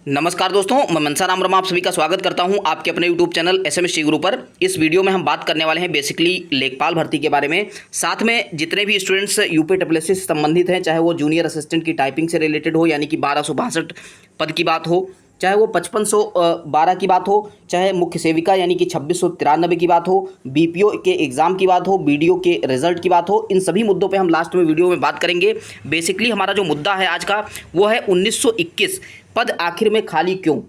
नमस्कार दोस्तों, मैं मनसा राम वर्मा आप सभी का स्वागत करता हूं आपके अपने YouTube चैनल एसएमएस गुरु पर। इस वीडियो में हम बात करने वाले हैं बेसिकली लेखपाल भर्ती के बारे में। साथ में जितने भी स्टूडेंट्स यूपीएससी से संबंधित हैं, चाहे वो जूनियर असिस्टेंट की टाइपिंग से रिलेटेड हो यानी कि 1262 पद की बात हो, चाहे वो 5512 की बात हो, चाहे मुख्य सेविका यानी कि 2693 की बात हो, बीपीओ के एग्ज़ाम की बात हो, बीडीओ के रिजल्ट की बात हो, इन सभी मुद्दों पे हम लास्ट में वीडियो में बात करेंगे। बेसिकली हमारा जो मुद्दा है आज का वो है 1921 पद आखिर में खाली क्यों,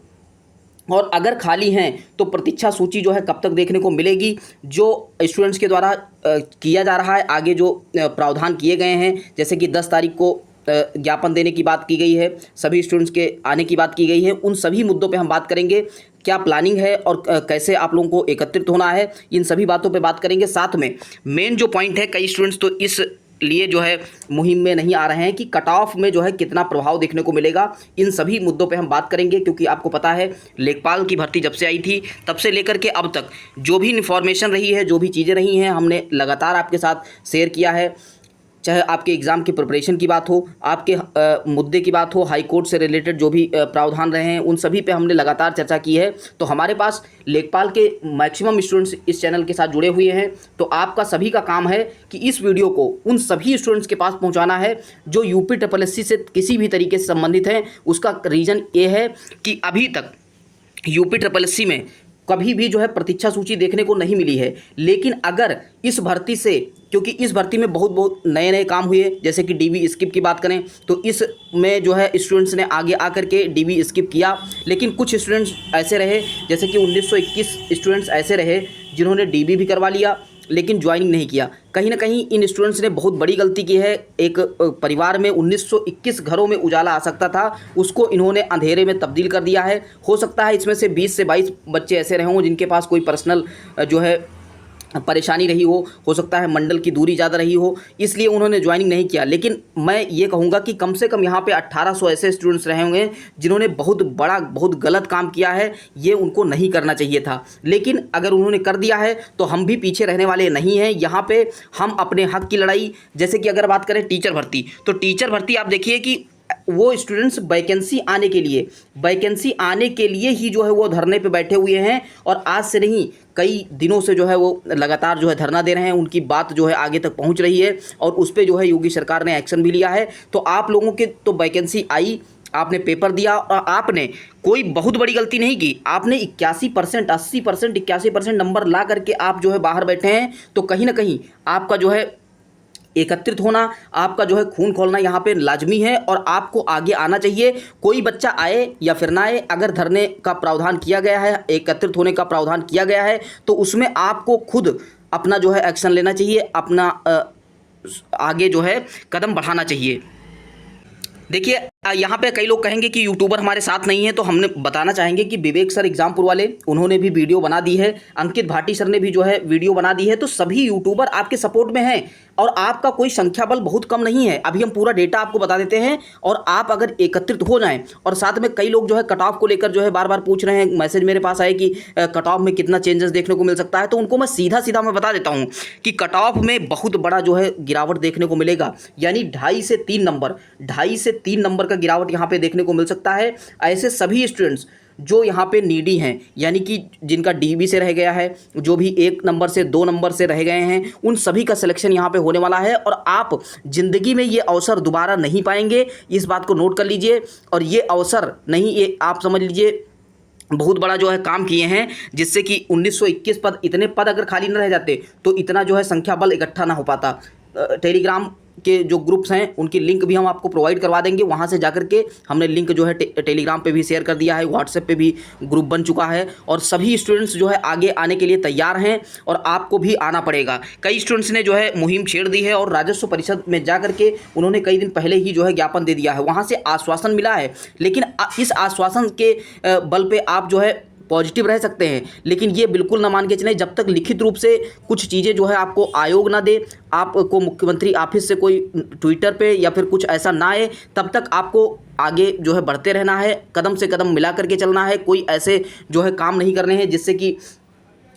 और अगर खाली हैं तो प्रतीक्षा सूची जो है कब तक देखने को मिलेगी। जो स्टूडेंट्स के द्वारा किया जा रहा है, आगे जो प्रावधान किए गए हैं, जैसे कि 10 तारीख को ज्ञापन देने की बात की गई है, सभी स्टूडेंट्स के आने की बात की गई है, उन सभी मुद्दों पे हम बात करेंगे। क्या प्लानिंग है और कैसे आप लोगों को एकत्रित होना है, इन सभी बातों पे बात करेंगे। साथ में मेन जो पॉइंट है, कई स्टूडेंट्स तो इस लिए जो है मुहिम में नहीं आ रहे हैं कि कट ऑफ में जो है कितना प्रभाव देखने को मिलेगा। इन सभी मुद्दों पे हम बात करेंगे, क्योंकि आपको पता है लेखपाल की भर्ती जब से आई थी तब से लेकर के अब तक जो भी इन्फॉर्मेशन रही है, जो भी चीज़ें रही हैं, हमने लगातार आपके साथ शेयर किया है। चाहे आपके एग्ज़ाम की प्रिपरेशन की बात हो, आपके मुद्दे की बात हो, हाई कोर्ट से रिलेटेड जो भी प्रावधान रहे हैं, उन सभी पे हमने लगातार चर्चा की है। तो हमारे पास लेखपाल के मैक्सिमम स्टूडेंट्स इस चैनल के साथ जुड़े हुए हैं। तो आपका सभी का काम है कि इस वीडियो को उन सभी स्टूडेंट्स के पास पहुंचाना है जो यूपीएससी से किसी भी तरीके से संबंधित हैं। उसका रीज़न ये है कि अभी तक यूपीएससी में कभी भी जो है प्रतीक्षा सूची देखने को नहीं मिली है। लेकिन अगर इस भर्ती से, क्योंकि इस भर्ती में बहुत नए नए काम हुए, जैसे कि डीबी स्किप की बात करें तो इसमें जो है स्टूडेंट्स ने आगे आकर के डीबी स्किप किया। लेकिन कुछ स्टूडेंट्स ऐसे रहे, जैसे कि 1921 स्टूडेंट्स ऐसे रहे जिन्होंने डीबी भी करवा लिया लेकिन ज्वाइनिंग नहीं किया। कहीं ना कहीं इन स्टूडेंट्स ने बहुत बड़ी गलती की है। एक परिवार में 1921 घरों में उजाला आ सकता था, उसको इन्होंने अंधेरे में तब्दील कर दिया है। हो सकता है इसमें से 20 से 22 बच्चे ऐसे रहे हों जिनके पास कोई पर्सनल जो है परेशानी रही हो सकता है मंडल की दूरी ज़्यादा रही हो, इसलिए उन्होंने ज्वाइनिंग नहीं किया। लेकिन मैं ये कहूँगा कि कम से कम यहाँ पे 1800 ऐसे स्टूडेंट्स रहे होंगे जिन्होंने बहुत गलत काम किया है। ये उनको नहीं करना चाहिए था, लेकिन अगर उन्होंने कर दिया है तो हम भी पीछे रहने वाले नहीं हैं। यहाँ पे हम अपने हक की लड़ाई, जैसे कि अगर बात करें टीचर भर्ती, तो टीचर भर्ती आप देखिए कि वो स्टूडेंट्स वैकेंसी आने के लिए ही जो है वो धरने पे बैठे हुए हैं, और आज से नहीं कई दिनों से जो है वो लगातार जो है धरना दे रहे हैं। उनकी बात जो है आगे तक पहुंच रही है और उस पर जो है योगी सरकार ने एक्शन भी लिया है। तो आप लोगों के तो वैकेंसी आई, आपने पेपर दिया और आपने कोई बहुत बड़ी गलती नहीं की। आपने 81%, 80%, 81% नंबर ला करके आप जो है बाहर बैठे हैं। तो कहीं ना कहीं आपका जो है एकत्रित होना, आपका जो है खून खोलना यहाँ पे लाजमी है, और आपको आगे आना चाहिए। कोई बच्चा आए या फिर ना आए, अगर धरने का प्रावधान किया गया है, एकत्रित होने का प्रावधान किया गया है, तो उसमें आपको खुद अपना जो है एक्शन लेना चाहिए, अपना आगे जो है कदम बढ़ाना चाहिए। देखिए यहाँ पे कई लोग कहेंगे कि यूट्यूबर हमारे साथ नहीं है, तो हमने बताना चाहेंगे कि विवेक सर एग्जामपुर वाले, उन्होंने भी वीडियो बना दी है, अंकित भाटी सर ने भी जो है वीडियो बना दी है। तो सभी यूट्यूबर आपके सपोर्ट में हैं और आपका कोई संख्या बल बहुत कम नहीं है। अभी हम पूरा डेटा आपको बता देते हैं, और आप अगर एकत्रित हो जाएं, और साथ में कई लोग जो है कट ऑफ को लेकर जो है बार बार पूछ रहे हैं, मैसेज मेरे पास आए कि कट ऑफ में कितना चेंजेस देखने को मिल सकता है। तो उनको मैं सीधा मैं बता देता हूँ कि कट ऑफ में बहुत बड़ा जो है गिरावट देखने को मिलेगा, यानी 2.5 से 3 नंबर का गिरावट यहाँ पे देखने को मिल सकता है। ऐसे सभी स्टूडेंट्स जो यहाँ पे नीडी हैं, यानी कि जिनका डीबी से रह गया है, जो भी 1 नंबर से 2 नंबर से रह गए हैं, उन सभी का सिलेक्शन यहाँ पे होने वाला है, और आप ज़िंदगी में ये अवसर दोबारा नहीं पाएंगे। इस बात को नोट कर लीजिए। और ये अवसर नहीं, ये आप समझ लीजिए बहुत बड़ा जो है काम किए हैं, जिससे कि 1921 पद, इतने पद अगर खाली न रह जाते तो इतना जो है संख्या बल इकट्ठा ना हो पाता। टेलीग्राम के जो ग्रुप्स हैं उनकी लिंक भी हम आपको प्रोवाइड करवा देंगे। वहाँ से जाकर के हमने लिंक जो है टेलीग्राम पे भी शेयर कर दिया है, व्हाट्सएप पे भी ग्रुप बन चुका है, और सभी स्टूडेंट्स जो है आगे आने के लिए तैयार हैं, और आपको भी आना पड़ेगा। कई स्टूडेंट्स ने जो है मुहिम छेड़ दी है, और राजस्व परिषद में जा करके उन्होंने कई दिन पहले ही जो है ज्ञापन दे दिया है, वहाँ से आश्वासन मिला है। लेकिन इस आश्वासन के बल पे आप जो है पॉजिटिव रह सकते हैं, लेकिन ये बिल्कुल ना मान के चलें जब तक लिखित रूप से कुछ चीज़ें जो है आपको आयोग ना दे, आपको मुख्यमंत्री ऑफिस से कोई ट्विटर पे या फिर कुछ ऐसा ना आए, तब तक आपको आगे जो है बढ़ते रहना है, कदम से कदम मिला करके चलना है। कोई ऐसे जो है काम नहीं करने हैं जिससे कि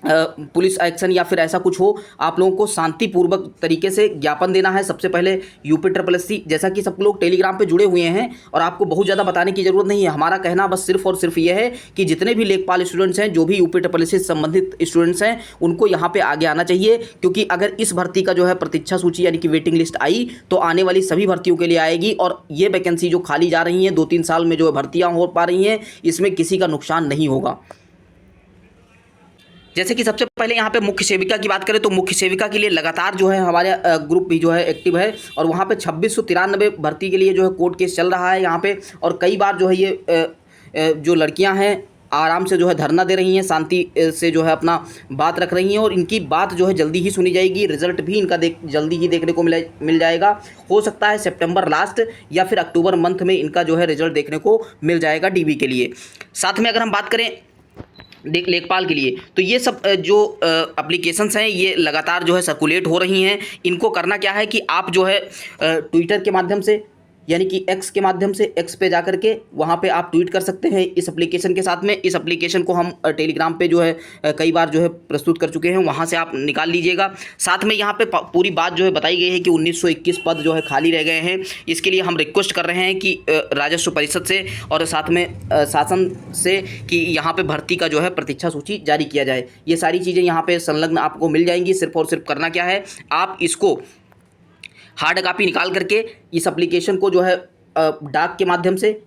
पुलिस एक्शन या फिर ऐसा कुछ हो, आप लोगों को शांतिपूर्वक तरीके से ज्ञापन देना है। सबसे पहले UPSSC, जैसा कि सब लोग टेलीग्राम पे जुड़े हुए हैं और आपको बहुत ज़्यादा बताने की ज़रूरत नहीं है। हमारा कहना बस सिर्फ और सिर्फ ये है कि जितने भी लेखपाल स्टूडेंट्स हैं, जो भी UPSSC से संबंधित स्टूडेंट्स हैं, उनको यहाँ पर आगे आना चाहिए, क्योंकि अगर इस भर्ती का जो है प्रतीक्षा सूची यानी कि वेटिंग लिस्ट आई तो आने वाली सभी भर्तियों के लिए आएगी, और ये वैकेंसी जो खाली जा रही हैं 2-3 साल में जो है भर्तियाँ हो पा रही हैं, इसमें किसी का नुकसान नहीं होगा। जैसे कि सबसे पहले यहाँ पे मुख्य सेविका की बात करें तो मुख्य सेविका के लिए लगातार जो है हमारे ग्रुप भी जो है एक्टिव है, और वहाँ पे 2693 भर्ती के लिए जो है कोर्ट केस चल रहा है यहाँ पे। और कई बार जो है ये जो लड़कियाँ हैं आराम से जो है धरना दे रही हैं, शांति से जो है अपना बात रख रही हैं, और इनकी बात जो है जल्दी ही सुनी जाएगी। रिजल्ट भी इनका जल्दी ही देखने को मिल जाएगा। हो सकता है सितंबर लास्ट या फिर अक्टूबर मंथ में इनका जो है रिजल्ट देखने को मिल जाएगा DB के लिए। साथ में अगर हम बात करें लेखपाल के लिए तो ये सब जो एप्लीकेशंस हैं ये लगातार जो है सर्कुलेट हो रही हैं। इनको करना क्या है कि आप जो है ट्विटर के माध्यम से यानी कि X के माध्यम से X पे जाकर के वहाँ पे आप ट्वीट कर सकते हैं इस एप्लीकेशन के साथ में। इस एप्लीकेशन को हम टेलीग्राम पे जो है कई बार जो है प्रस्तुत कर चुके हैं, वहाँ से आप निकाल लीजिएगा। साथ में यहाँ पे पूरी बात जो है बताई गई है कि 1921 पद जो है खाली रह गए हैं। इसके लिए हम रिक्वेस्ट कर रहे हैं कि राजस्व परिषद से और साथ में शासन से कि यहाँ पर भर्ती का जो है प्रतीक्षा सूची जारी किया जाए। ये सारी चीज़ें यहाँ पर संलग्न आपको मिल जाएंगी। सिर्फ और सिर्फ करना क्या है, आप इसको हार्ड कॉपी निकाल करके इस एप्लीकेशन को जो है डाक के माध्यम से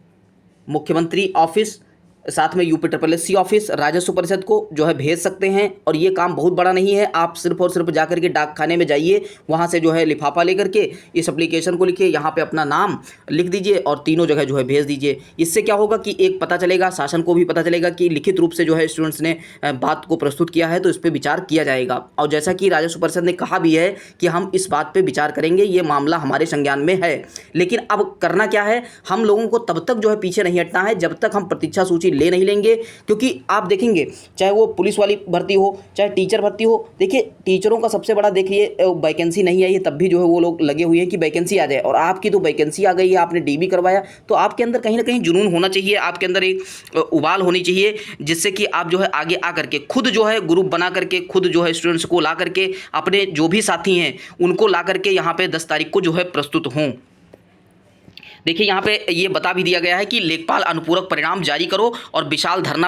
मुख्यमंत्री ऑफिस, साथ में UPSSC ऑफिस, राजस्व परिषद को जो है भेज सकते हैं। और ये काम बहुत बड़ा नहीं है, आप सिर्फ और सिर्फ जाकर के डाक खाने में जाइए, वहाँ से जो है लिफाफा लेकर के इस एप्लीकेशन को लिखिए, यहाँ पे अपना नाम लिख दीजिए और तीनों जगह जो है भेज दीजिए। इससे क्या होगा कि एक पता चलेगा, शासन को भी पता चलेगा कि लिखित रूप से जो है स्टूडेंट्स ने बात को प्रस्तुत किया है, तो इस पर विचार किया जाएगा। और जैसा कि राजस्व परिषद ने कहा भी है कि हम इस बात पर विचार करेंगे, ये मामला हमारे संज्ञान में है। लेकिन अब करना क्या है, हम लोगों को तब तक जो है पीछे नहीं हटना है जब तक हम प्रतीक्षा सूची ले नहीं लेंगे। क्योंकि आप देखेंगे चाहे वो पुलिस वाली भर्ती हो चाहे टीचर भर्ती हो, देखिए टीचरों का सबसे बड़ा देखिए वैकेंसी नहीं आई है तब भी जो है वो लोग लगे हुए हैं कि वैकेंसी आ जाए। और आपकी तो वैकेंसी आ गई है, आपने DB करवाया, तो आपके अंदर कहीं ना कहीं जुनून होना चाहिए, आपके अंदर एक उबाल होनी चाहिए, जिससे कि आप जो है आगे आ करके खुद जो है ग्रुप बना करके खुद जो है स्टूडेंट्स को ला करके अपने जो भी साथी हैं उनको ला करके यहाँ पे 10 तारीख को जो है प्रस्तुत हों। देखिए यहाँ पे ये बता भी दिया गया है कि लेखपाल अनुपूरक परिणाम जारी करो और विशाल धरना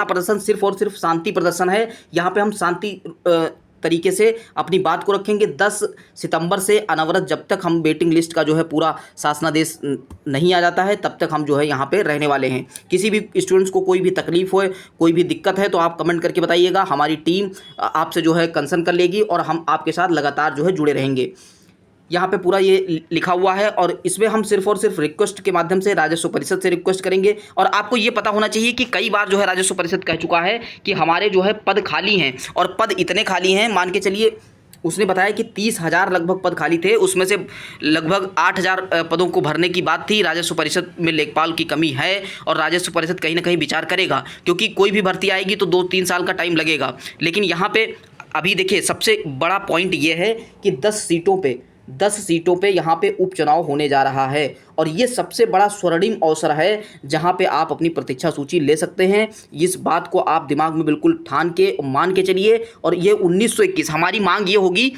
प्रदर्शन सिर्फ और सिर्फ शांति प्रदर्शन है। यहाँ पे हम शांति तरीके से अपनी बात को रखेंगे। 10 सितंबर से अनवरत जब तक हम वेटिंग लिस्ट का जो है पूरा शासनादेश नहीं आ जाता है तब तक हम जो है यहाँ पे रहने वाले हैं। किसी भी स्टूडेंट्स को कोई भी तकलीफ हो, कोई भी दिक्कत है तो आप कमेंट करके बताइएगा, हमारी टीम आपसे जो है कंसर्न कर लेगी और हम आपके साथ लगातार जो है जुड़े रहेंगे। यहाँ पे पूरा ये लिखा हुआ है और इसमें हम सिर्फ और सिर्फ रिक्वेस्ट के माध्यम से राजस्व परिषद से रिक्वेस्ट करेंगे। और आपको ये पता होना चाहिए कि कई बार जो है राजस्व परिषद कह चुका है कि हमारे जो है पद खाली हैं, और पद इतने खाली हैं, मान के चलिए उसने बताया कि 30,000 लगभग पद खाली थे, उसमें से लगभग 8,000 पदों को भरने की बात थी। राजस्व परिषद में लेखपाल की कमी है और राजस्व परिषद कहीं ना कहीं विचार करेगा, क्योंकि कोई भी भर्ती आएगी तो 2-3 साल का टाइम लगेगा। लेकिन यहाँ पे अभी देखिए सबसे बड़ा पॉइंट ये है कि 10 सीटों पे यहाँ पे उपचुनाव होने जा रहा है, और ये सबसे बड़ा स्वर्णिम अवसर है जहाँ पे आप अपनी प्रतीक्षा सूची ले सकते हैं। इस बात को आप दिमाग में बिल्कुल ठान के मान के चलिए। और ये 1921 हमारी मांग ये होगी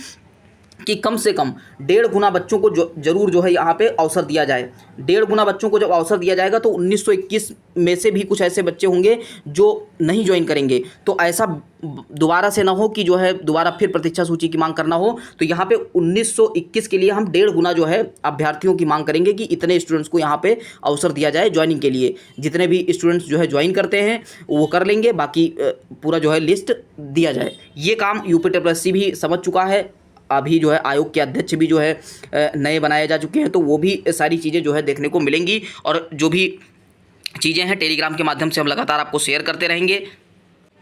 कि कम से कम 1.5 गुना बच्चों को जरूर जो है यहाँ पे अवसर दिया जाए। 1.5 गुना बच्चों को जब अवसर दिया जाएगा तो 1921 में से भी कुछ ऐसे बच्चे होंगे जो नहीं ज्वाइन करेंगे। तो ऐसा दोबारा से ना हो कि जो है दोबारा फिर प्रतीक्षा सूची की मांग करना हो। तो यहाँ पे 1921 के लिए हम 1.5 गुना जो है अभ्यर्थियों की मांग करेंगे कि इतने स्टूडेंट्स को यहाँ पे अवसर दिया जाए ज्वाइनिंग के लिए। जितने भी स्टूडेंट्स जो है ज्वाइन करते हैं वो कर लेंगे, बाकी पूरा जो है लिस्ट दिया जाए। ये काम UPSSC भी समझ चुका है। अभी जो है आयोग के अध्यक्ष भी जो है नए बनाए जा चुके हैं, तो वो भी सारी चीज़ें जो है देखने को मिलेंगी। और जो भी चीज़ें हैं टेलीग्राम के माध्यम से हम लगातार आपको शेयर करते रहेंगे।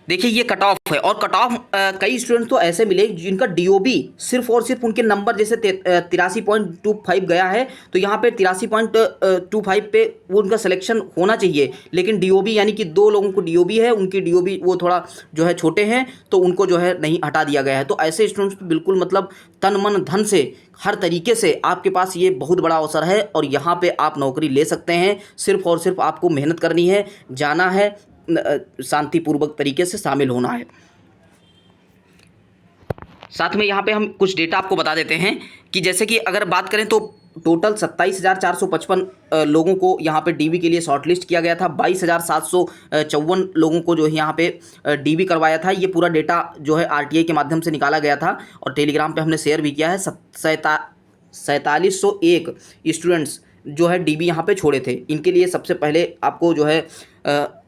देखिए ये कट ऑफ है, और कट ऑफ कई स्टूडेंट्स तो ऐसे मिले जिनका DOB सिर्फ और सिर्फ उनके नंबर जैसे 83.25 गया है, तो यहाँ पे 83.25 पे वो उनका सिलेक्शन होना चाहिए। लेकिन DOB यानी कि 2 लोगों को DOB है, उनकी DOB वो थोड़ा जो है छोटे हैं, तो उनको जो है नहीं हटा दिया गया है। तो ऐसे स्टूडेंट्स बिल्कुल मतलब तन मन धन से हर तरीके से आपके पास ये बहुत बड़ा अवसर है और यहाँ पे आप नौकरी ले सकते हैं। सिर्फ और सिर्फ आपको मेहनत करनी है, जाना है, शांतिपूर्वक तरीके से शामिल होना है। साथ में यहाँ पे हम कुछ डेटा आपको बता देते हैं कि जैसे कि अगर बात करें तो टोटल 27,455 लोगों को यहाँ पे डीबी के लिए शॉर्टलिस्ट किया गया था। 22,754 लोगों को जो है यहाँ पे डीबी करवाया था। ये पूरा डेटा जो है आरटीआई के माध्यम से निकाला गया था और टेलीग्राम पे हमने शेयर भी किया है। 4701 स्टूडेंट्स जो है डीबी यहाँ पे छोड़े थे। इनके लिए सबसे पहले आपको जो है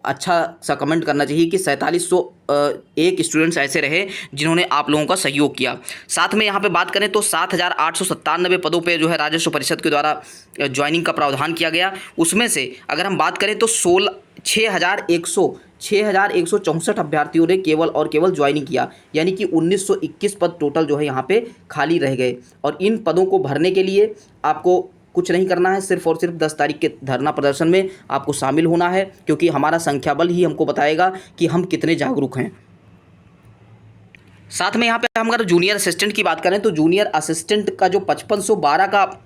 अच्छा सा कमेंट करना चाहिए कि 4701 स्टूडेंट्स ऐसे रहे जिन्होंने आप लोगों का सहयोग किया। साथ में यहाँ पे बात करें तो 7,897 पदों पे जो है राजस्व परिषद के द्वारा ज्वाइनिंग का प्रावधान किया गया। उसमें से अगर हम बात करें तो 6,164 अभ्यर्थियों ने केवल और केवल ज्वाइनिंग किया, यानी कि 1921 पद टोटल जो है यहाँ पे खाली रह गए। और इन पदों को भरने के लिए आपको कुछ नहीं करना है, सिर्फ और सिर्फ 10 तारीख के धरना प्रदर्शन में आपको शामिल होना है, क्योंकि हमारा संख्या बल ही हमको बताएगा कि हम कितने जागरूक हैं। साथ में यहाँ पे हम अगर जूनियर असिस्टेंट की बात करें तो जूनियर असिस्टेंट का जो 5512 का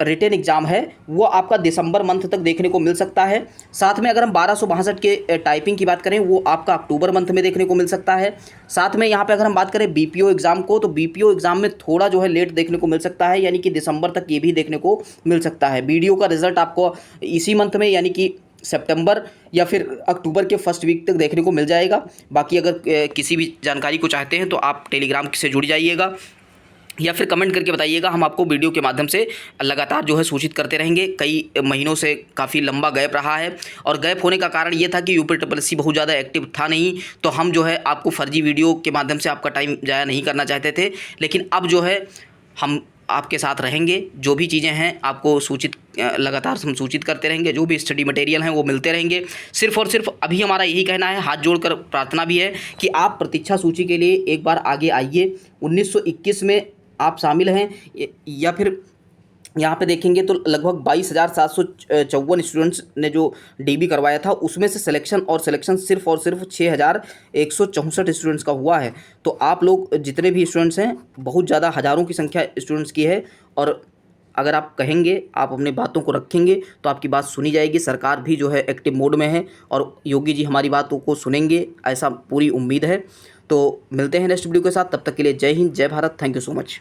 रिटेन एग्ज़ाम है वो आपका दिसंबर मंथ तक देखने को मिल सकता है। साथ में अगर हम 1262 के टाइपिंग की बात करें वो आपका अक्टूबर मंथ में देखने को मिल सकता है। साथ में यहाँ पे अगर हम बात करें बीपीओ एग्ज़ाम को तो बीपीओ एग्ज़ाम में थोड़ा जो है लेट देखने को मिल सकता है, यानी कि दिसंबर तक ये भी देखने को मिल सकता है। बीडीओ का रिजल्ट आपको इसी मंथ में यानी कि सितंबर या फिर अक्टूबर के फर्स्ट वीक तक देखने को मिल जाएगा। बाकी अगर किसी भी जानकारी को चाहते हैं तो आप टेलीग्राम से जुड़ जाइएगा या फिर कमेंट करके बताइएगा। हम आपको वीडियो के माध्यम से लगातार जो है सूचित करते रहेंगे। कई महीनों से काफ़ी लंबा गैप रहा है और गैप होने का कारण ये था कि यूपीएससी बहुत ज़्यादा एक्टिव था नहीं, तो हम जो है आपको फर्जी वीडियो के माध्यम से आपका टाइम ज़ाया नहीं करना चाहते थे। लेकिन अब जो है हम आपके साथ रहेंगे, जो भी चीज़ें हैं आपको लगातार हम सूचित करते रहेंगे, जो भी स्टडी मटेरियल हैं वो मिलते रहेंगे। सिर्फ और सिर्फ अभी हमारा यही कहना है, हाथ जोड़कर प्रार्थना भी है कि आप प्रतीक्षा सूची के लिए एक बार आगे आइए। 1921 में आप शामिल हैं या फिर यहाँ पे देखेंगे तो लगभग 22,754 स्टूडेंट्स ने जो डीबी करवाया था उसमें से सिलेक्शन सिर्फ और सिर्फ 6,164 स्टूडेंट्स का हुआ है। तो आप लोग जितने भी स्टूडेंट्स हैं, बहुत ज़्यादा हज़ारों की संख्या स्टूडेंट्स की है और अगर आप कहेंगे, आप अपने बातों को रखेंगे तो आपकी बात सुनी जाएगी। सरकार भी जो है एक्टिव मोड में है और योगी जी हमारी बातों को सुनेंगे, ऐसा पूरी उम्मीद है। तो मिलते हैं नेक्स्ट वीडियो के साथ, तब तक के लिए जय हिंद, जय Bharat, thank you so much.